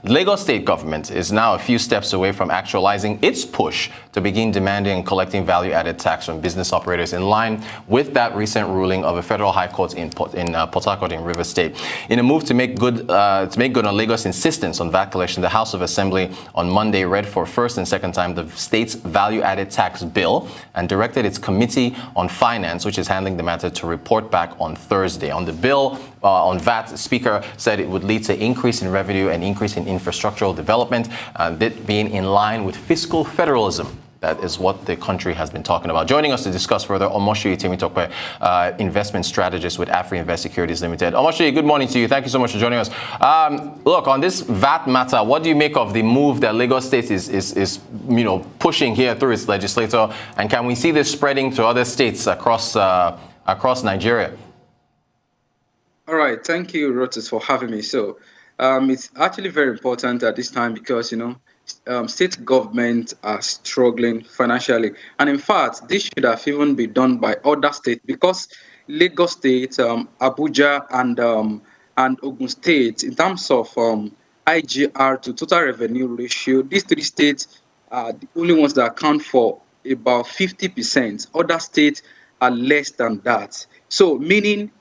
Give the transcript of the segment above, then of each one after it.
The Lagos state government is now a few steps away from actualizing its push to begin demanding and collecting value-added tax from business operators in line with that recent ruling of a federal high court in Port Harcourt in Rivers State. In a move to make good on Lagos' insistence on VAT collection, the House of Assembly on Monday read for first and second time the state's value-added tax bill and directed its Committee on Finance, which is handling the matter, to report back on Thursday. On the bill on VAT, the Speaker said it would lead to increase in revenue and increase in infrastructural development, that being in line with fiscal federalism. That is what the country has been talking about. Joining us to discuss further, Omoshiri Temitope, investment strategist with AfriInvest Securities Limited. Omoshiri, good morning to you. Thank you so much for joining us. Look, on this VAT matter, what do you make of the move that Lagos State is pushing here through its legislator, and can we see this spreading to other states across Nigeria? All right, thank you, Rotus, for having me. So, it's actually very important at this time because state governments are struggling financially, and in fact, this should have even been done by other states because Lagos State, Abuja, and Ogun State, in terms of IGR to total revenue ratio, these three states are the only ones that account for about 50%. Other states are less than that. So, meaning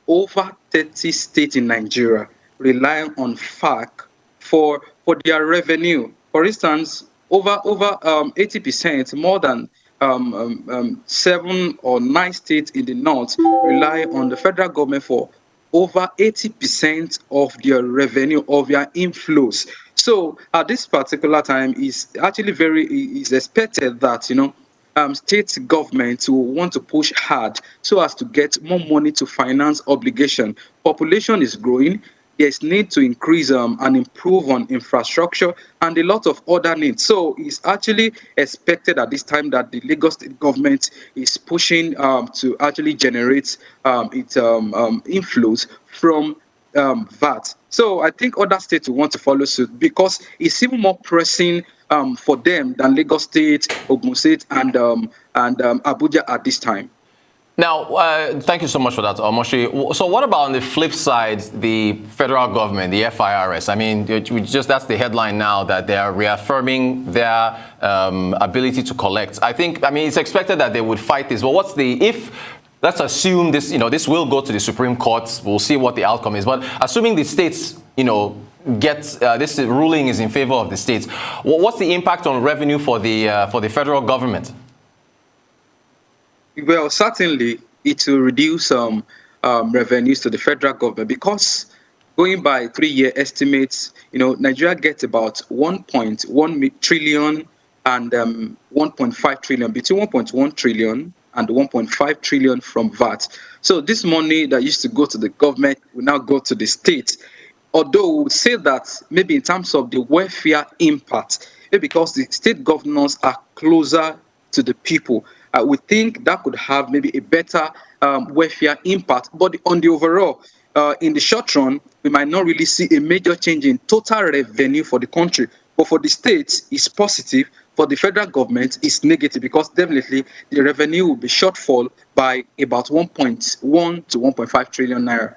over 30 states in Nigeria rely on FAC for their revenue. For instance, over 80%, more than 7 or 9 states in the north rely on the federal government for over 80% of their revenue, of their inflows. So at this particular time, is actually is expected that state governments will want to push hard so as to get more money to finance obligation. Population is growing. There's need to increase and improve on infrastructure and a lot of other needs. So it's actually expected at this time that the Lagos state government is pushing to actually generate its inflows from VAT. So I think other states will want to follow suit because it's even more pressing for them than Lagos State, Ogun State, and Abuja at this time. Now, thank you so much for that, Omoshi. So what about on the flip side, the federal government, the FIRS? I mean, that's the headline now, that they are reaffirming their ability to collect. It's expected that they would fight this. Well, let's assume this, this will go to the Supreme Court. We'll see what the outcome is. But assuming the states, this ruling is in favor of the states, what's the impact on revenue for the federal government? Well, certainly it will reduce revenues to the federal government because going by 3-year estimates, Nigeria gets about 1.1 trillion and 1.5 trillion, between 1.1 trillion and 1.5 trillion from VAT. So this money that used to go to the government will now go to the state. Although we would say that maybe in terms of the welfare impact, because the state governors are closer to the people, we think that could have maybe a better welfare impact. But on the overall, in the short run, we might not really see a major change in total revenue for the country. But for the states, it's positive. For the federal government, it's negative because definitely the revenue will be shortfall by about 1.1 to 1.5 trillion naira.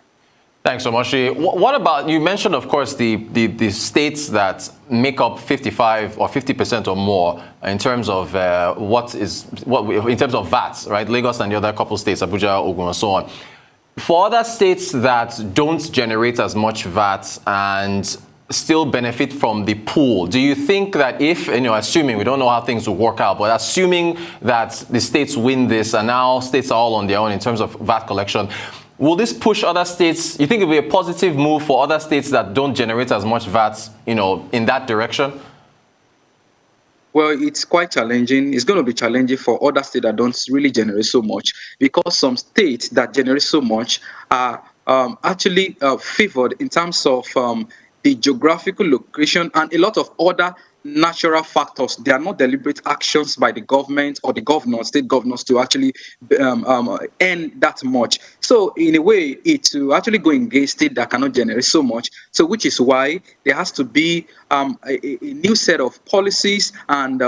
Thanks so much. What about, you mentioned, of course, the states that make up 55 or 50% or more in terms of in terms of VAT, right? Lagos and the other couple states, Abuja, Ogun, and so on. For other states that don't generate as much VAT and still benefit from the pool, do you think that if, assuming, we don't know how things will work out, but assuming that the states win this and now states are all on their own in terms of VAT collection, will this push other states? You think it will be a positive move for other states that don't generate as much VAT, in that direction? Well, it's quite challenging. It's going to be challenging for other states that don't really generate so much because some states that generate so much are actually favored in terms of the geographical location and a lot of other natural factors. They are not deliberate actions by the government or the governors, state governors, to actually earn that much. So in a way, it will actually go against state that cannot generate so much. So which is why there has to be a new set of policies and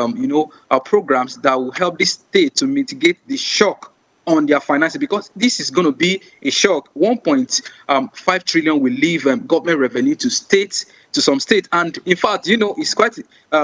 programs that will help this state to mitigate the shock on their finances, because this is going to be a shock. 1.5 trillion will leave government revenue to states, to some states. And in fact, it's quite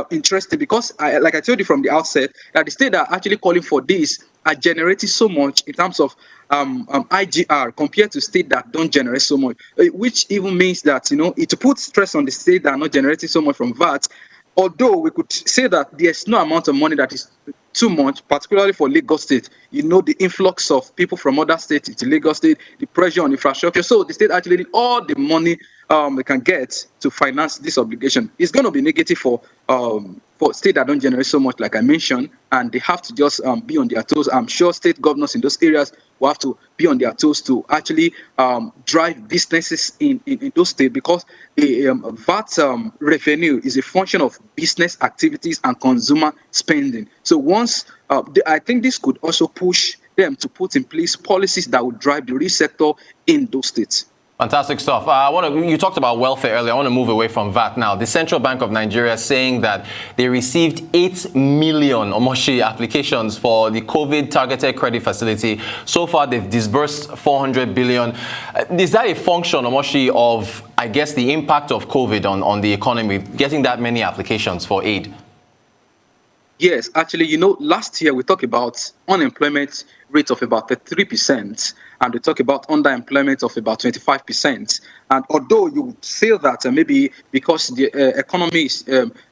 interesting, because like I told you from the outset, that the states that are actually calling for this are generating so much in terms of IGR compared to states that don't generate so much, which even means that, it puts stress on the states that are not generating so much from VAT. Although we could say that there's no amount of money that is too much, particularly for Lagos State. The influx of people from other states into Lagos State, the pressure on infrastructure. So the state actually need all the money they can get to finance this obligation. It's going to be negative for states that don't generate so much, like I mentioned, and they have to just be on their toes. I'm sure state governors in those areas will have to be on their toes to actually drive businesses in those states, because the VAT revenue is a function of business activities and consumer spending. So once, I think this could also push them to put in place policies that would drive the real sector in those states. Fantastic stuff. You talked about welfare earlier. I want to move away from VAT now. The Central Bank of Nigeria is saying that they received 8 million Omoshi applications for the COVID targeted credit facility. So far, they've disbursed 400 billion. Is that a function, Omoshi, of, I guess, the impact of COVID on the economy, getting that many applications for aid? Yes, actually, last year we talked about unemployment rate of about 33%, and we talk about underemployment of about 25%. And although you would say that maybe because the economy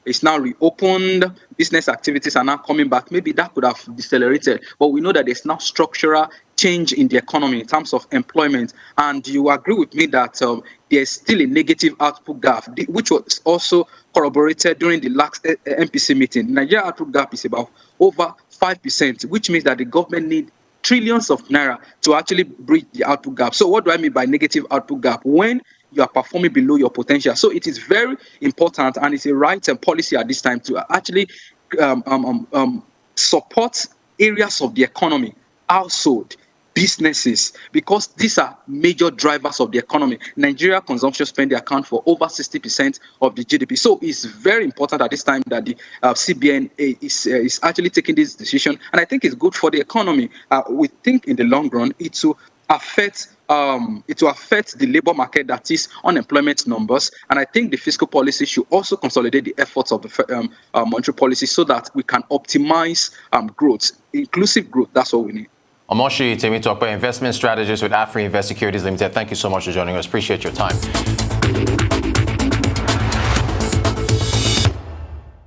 is now reopened, business activities are now coming back, maybe that could have decelerated. But we know that there's now structural change in the economy in terms of employment. And you agree with me that there's still a negative output gap, which was also corroborated during the last MPC meeting. Nigeria output gap is about over 5%, which means that the government needs trillions of naira to actually bridge the output gap. So what do I mean by negative output gap? When you are performing below your potential. So it is very important, and it's a right and policy at this time to actually support areas of the economy, household, businesses, because these are major drivers of the economy. Nigeria consumption spending account for over 60% of the GDP. So it's very important at this time that the CBN is actually taking this decision, and I think it's good for the economy. We think in the long run it will affect the labor market, that is unemployment numbers, and I think the fiscal policy should also consolidate the efforts of the monetary policy so that we can optimize growth, inclusive growth. That's what we need. Omoshi Temitope, investment strategist with Afri Invest Securities Limited. Thank you so much for joining us. Appreciate your time.